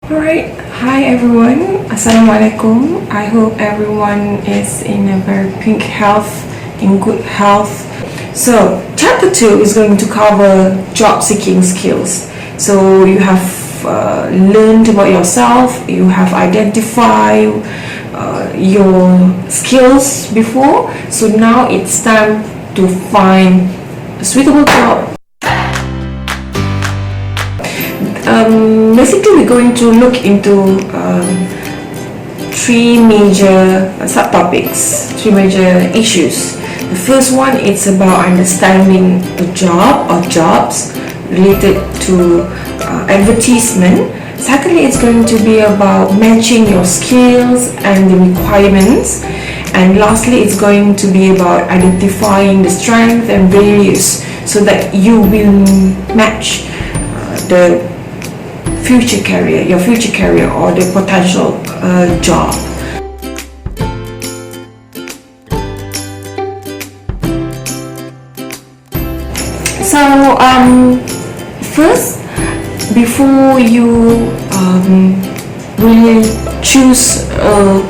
Alright, hi everyone, Assalamualaikum. I hope everyone is in a very in good health. So, chapter 2 is going to cover job seeking skills. So, you have learned about yourself, you have identified your skills before. So, now it's time to find a suitable job. Basically, we're going to look into three major subtopics, three major issues. The first one is about understanding the job or jobs related to advertisement. Secondly, it's going to be about matching your skills and the requirements. And lastly, it's going to be about identifying the strengths and values so that you will match the your future career or the potential job. So first, before you really choose a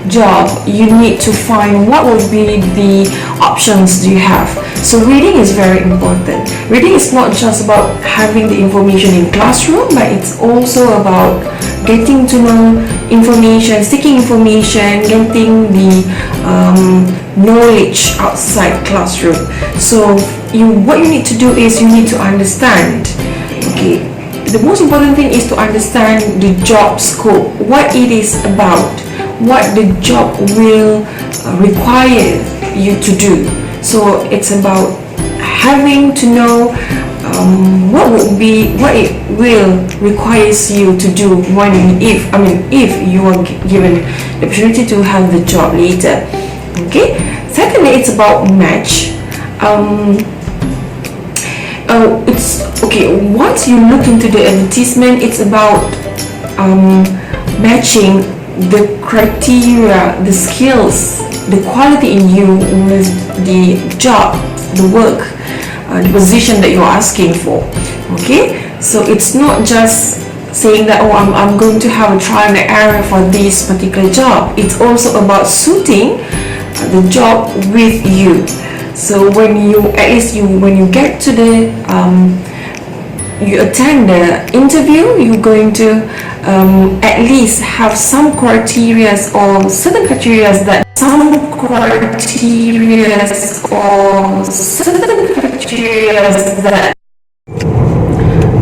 job, you need to find what would be the options you have. So reading is very important. Reading is not just about having the information in classroom, but it's also about getting to know information, seeking information, getting the knowledge outside classroom. So what you need to do is you need to understand. Okay, the most important thing is to understand the job scope, what it is about, what the job will require you to do. So it's about having to know what it will requires you to do if you are given the opportunity to have the job later. Okay. Secondly, it's about match. It's okay. Once you look into the advertisement, it's about matching the criteria, the skills, the quality in you with the job, the work, the position that you're asking for. Okay, so it's not just saying that I'm going to have a trial and error for this particular job. It's also about suiting the job with you. So when you get to the you attend the interview, you're going to at least have some criteria or certain criteria that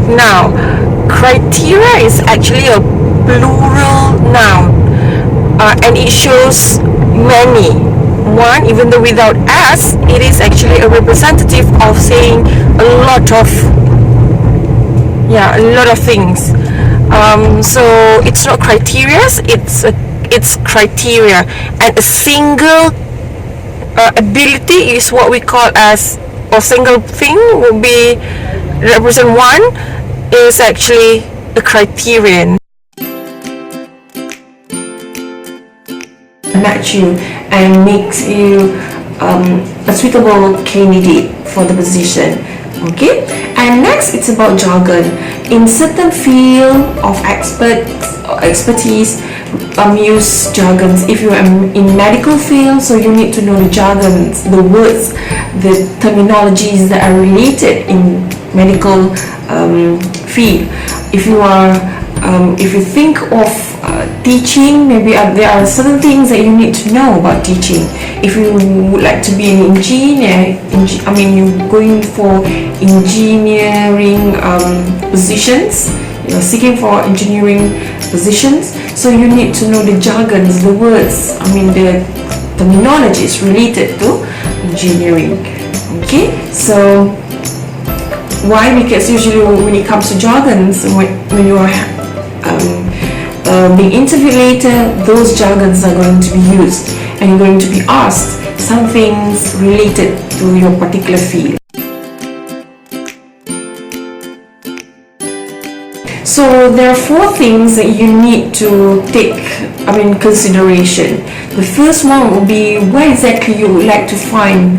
now criteria is actually a plural noun and it shows many. One, even though without s, it is actually a representative of saying a lot of things. So it's not criteria, it's criteria, and a single ability is what we call as, or single thing will be represent one, is actually a criterion. Match you and makes you a suitable candidate for the position. Okay, and next it's about jargon. In certain field of expertise, use jargons. If you are in medical field, so you need to know the jargons, the words, the terminologies that are related in medical field. If you think of teaching, maybe there are certain things that you need to know about teaching. If you would like to be an engineer, you're going for engineering positions, you're seeking for engineering positions, so you need to know the jargons, the words, the terminologies related to engineering. Okay, so why? Because usually when it comes to jargons, when you are being interviewed later, those jargons are going to be used and you're going to be asked some things related to your particular field. So there are four things that you need to take consideration. The first one will be where exactly you would like to find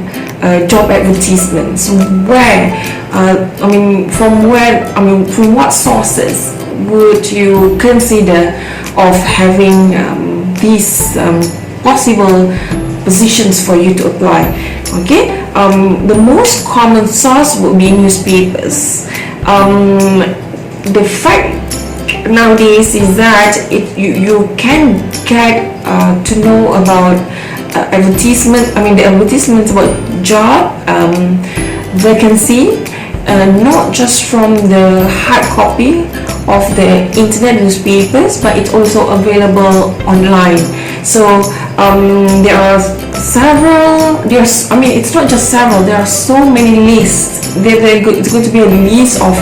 job advertisements. From what sources, would you consider of having these possible positions for you to apply? Okay, the most common source would be newspapers. The fact nowadays is that you can get to know about the advertisements about job vacancy, not just from the hard copy of the internet newspapers, but it's also available online. So there are it's not just several, there are so many lists. It's going to be a list of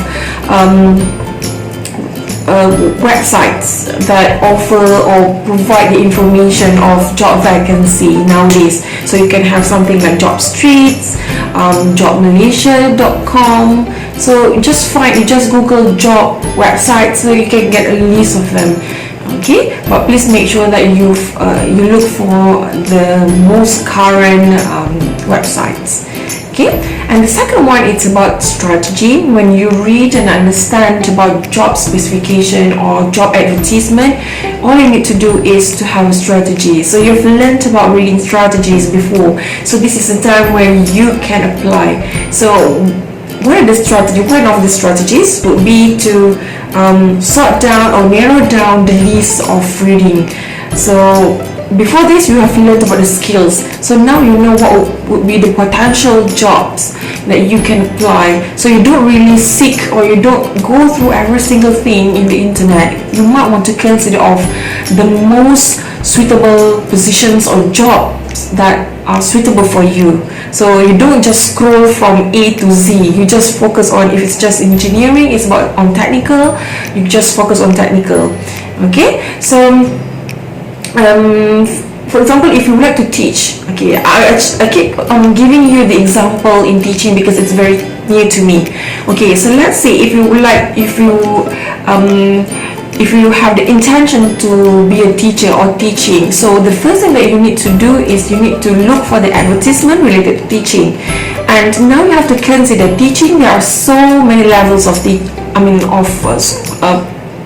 websites that offer or provide the information of job vacancy nowadays. So you can have something like Job Streets, jobmalaysia.com. So you just Google job websites, so you can get a list of them. Okay, but please make sure that you look for the most current websites. Okay, and the second one, it's about strategy. When you read and understand about job specification or job advertisement, all you need to do is to have a strategy. So you've learned about reading strategies before, so this is a time where you can apply. So one of the strategies would be to sort down or narrow down the list of reading. So before this, you have learned about the skills. So now you know what would be the potential jobs that you can apply. So you don't really seek or you don't go through every single thing in the internet. You might want to consider of the most suitable positions or jobs that are suitable for you. So you don't just scroll from A to Z. You just focus on, if it's just engineering, it's about on technical, you just focus on technical. Okay, so for example, if you would like to teach, okay, I keep giving you the example in teaching because it's very near to me. Okay, so let's say if you have the intention to be a teacher or teaching, so the first thing that you need to do is you need to look for the advertisement related to teaching. And now you have to consider teaching. There are so many levels of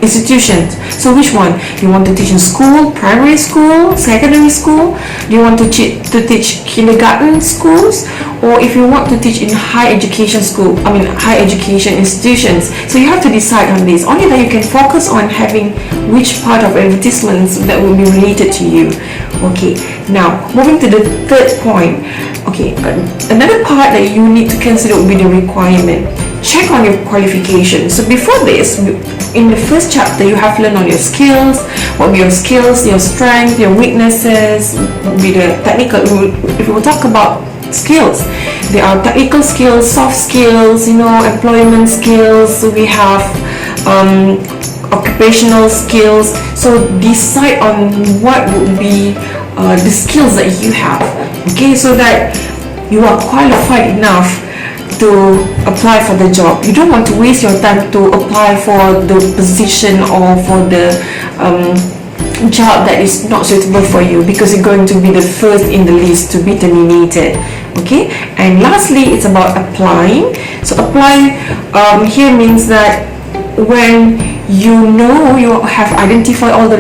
institutions. So which one? Do you want to teach in school, primary school, secondary school? Do you want to teach kindergarten schools? Or if you want to teach in higher education institutions? So you have to decide on this. Only then you can focus on having which part of advertisements that will be related to you. Okay, now moving to the third point. Okay, another part that you need to consider will be the requirement. Check on your qualifications. So before this, in the first chapter, you have learned on your skills. What will be your skills, your strengths, your weaknesses, will be the technical. If we will talk about skills, there are technical skills, soft skills, employment skills. So we have occupational skills. So decide on what would be the skills that you have. Okay, so that you are qualified enough to apply for the job. You don't want to waste your time to apply for the position or for the job that is not suitable for you, because you're going to be the first in the list to be terminated. Okay, and lastly, it's about applying. So apply here means that when you have identified all the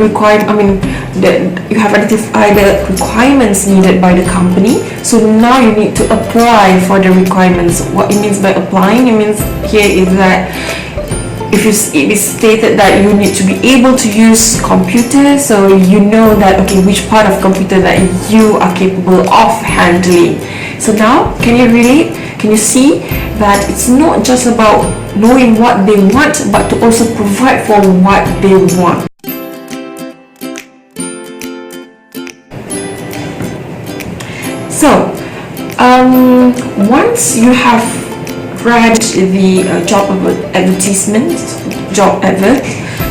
you have identified the requirements needed by the company. So now you need to apply for the requirements. What it means by applying, it means here is that it is stated that you need to be able to use computer, so you know that, okay, which part of computer that you are capable of handling. So now, can you relate? Can you see that it's not just about knowing what they want, but to also provide for what they want. So once you have read the job advertisement, job advert,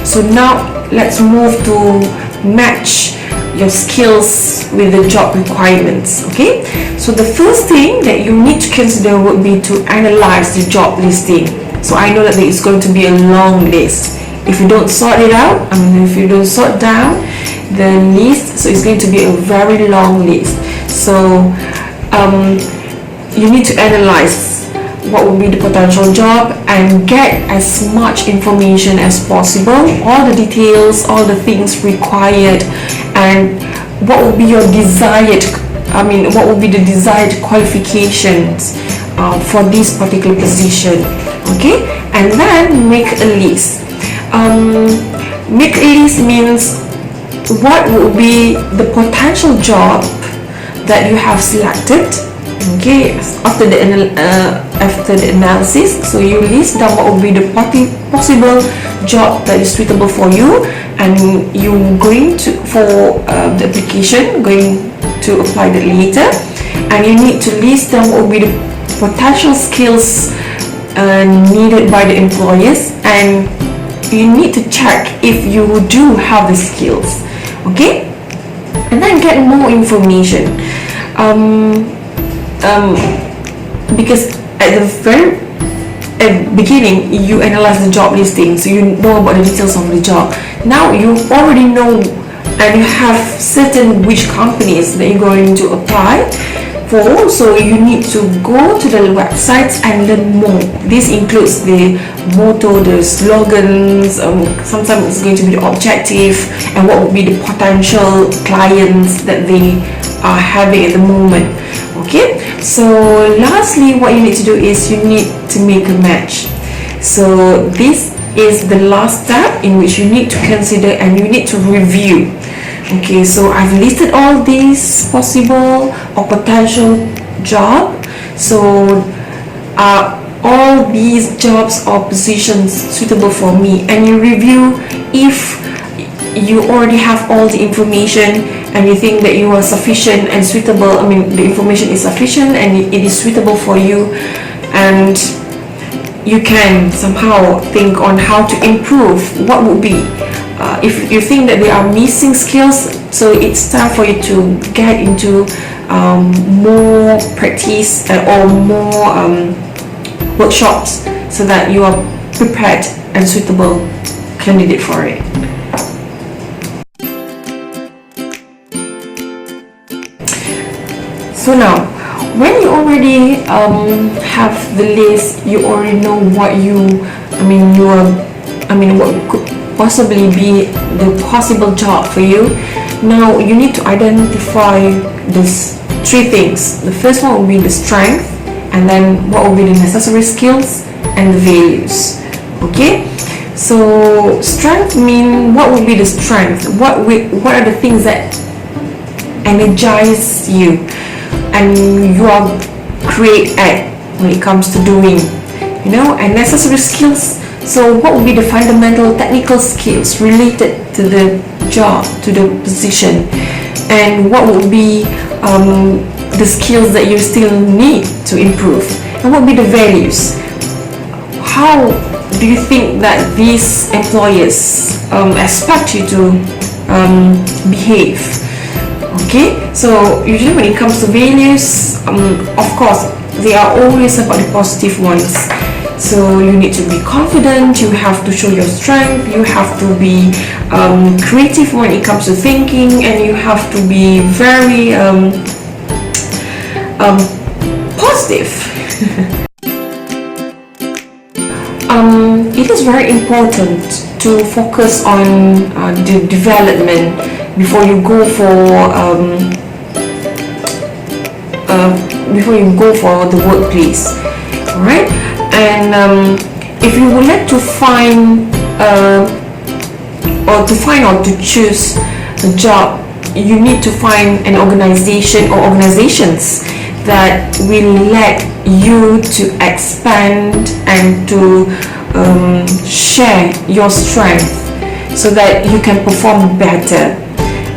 so now let's move to match your skills with the job requirements. Okay, so the first thing that you need to consider would be to analyze the job listing. So I know that there is going to be a long list. If you don't sort it out, if you don't sort down the list, so it's going to be a very long list. So you need to analyze what would be the potential job, and get as much information as possible, all the details, all the things required, and what would be your desired, what would be the desired qualifications for this particular position. Okay, and then make a list. Make a list means what would be the potential job that you have selected. Okay, after the analysis, so you list down what would be the possible job that is suitable for you, and you're going to for the application, going to apply that later, and you need to list down what would be the potential skills needed by the employers, and you need to check if you do have the skills. Okay, and then get more information. Because at the very beginning you analyze the job listing, so you know about the details of the job. Now you already know and you have certain which companies that you're going to apply for, so you need to go to the websites and learn more. This includes the motto, the slogans, sometimes it's going to be the objective, and what would be the potential clients that they are having at the moment. Okay, so lastly what you need to do is you need to make a match. So this is the last step in which you need to consider and you need to review. Okay, so I've listed all these possible or potential job. So are all these jobs or positions suitable for me? And you review if you already have all the information and you think that you are sufficient and suitable, the information is sufficient and it is suitable for you, and you can somehow think on how to improve. What would be if you think that there are missing skills, so it's time for you to get into more practice or more workshops so that you are prepared and suitable candidate for it. So now, when you already have the list, you already know what what could possibly be the possible job for you. Now you need to identify these three things. The first one will be the strength, and then what will be the necessary skills and the values. Okay, so strength mean what will be the strength? What are the things that energize you and you are great at when it comes to doing, and necessary skills. So what would be the fundamental technical skills related to the job, to the position, and what would be the skills that you still need to improve, and what would be the values? How do you think that these employers expect you to behave? Okay, so usually when it comes to values, of course they are always about the positive ones. So you need to be confident, you have to show your strength, you have to be creative when it comes to thinking, and you have to be very positive. It is very important to focus on the development before you go for the workplace. Alright, and if you would like to find or to choose a job, you need to find an organization or organizations that will let you to expand and to share your strength so that you can perform better.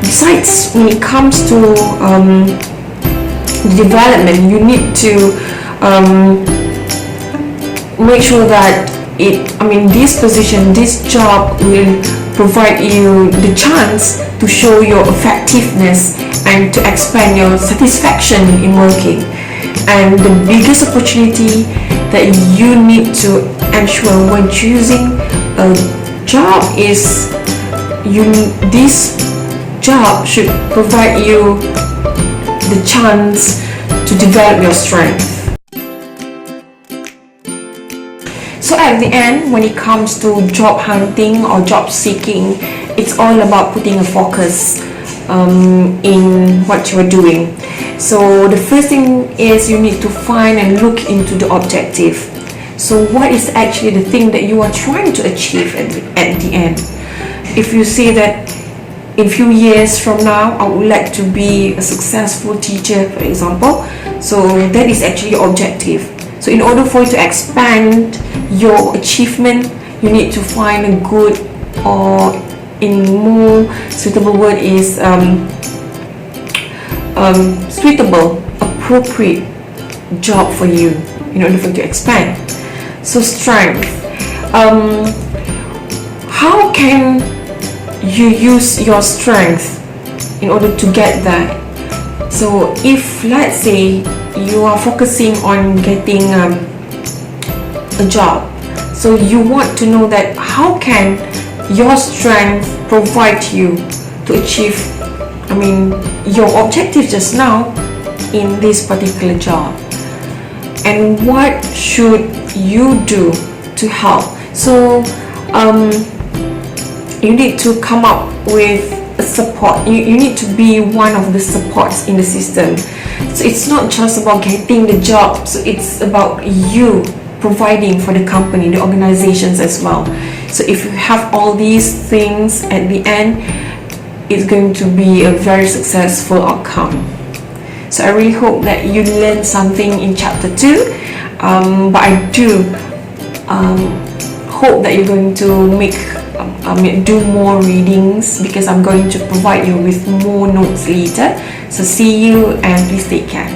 Besides, when it comes to development, you need to make sure that this position, this job will provide you the chance to show your effectiveness and to expand your satisfaction in working. And the biggest opportunity that you need to ensure when choosing a job is this job should provide you the chance to develop your strength. So at the end, when it comes to job hunting or job seeking, it's all about putting a focus in what you are doing. So the first thing is you need to find and look into the objective. So what is actually the thing that you are trying to achieve at the end? If you say that in few years from now I would like to be a successful teacher, for example, so that is actually your objective. So in order for you to expand your achievement, you need to find a good, or in more suitable word is suitable, appropriate job for you in order for you to expand. So strength, how can you use your strength in order to get that? So if, let's say, you are focusing on getting a job, so you want to know that how can your strength provide you to achieve, your objective just now in this particular job, and what should you do to help. So you need to come up with a support. You need to be one of the supports in the system. So it's not just about getting the job, so it's about you providing for the company, the organizations as well. So if you have all these things at the end, it's going to be a very successful outcome. So I really hope that you learned something in chapter 2, but I do hope that you're going to do more readings, because I'm going to provide you with more notes later. So see you, and please take care.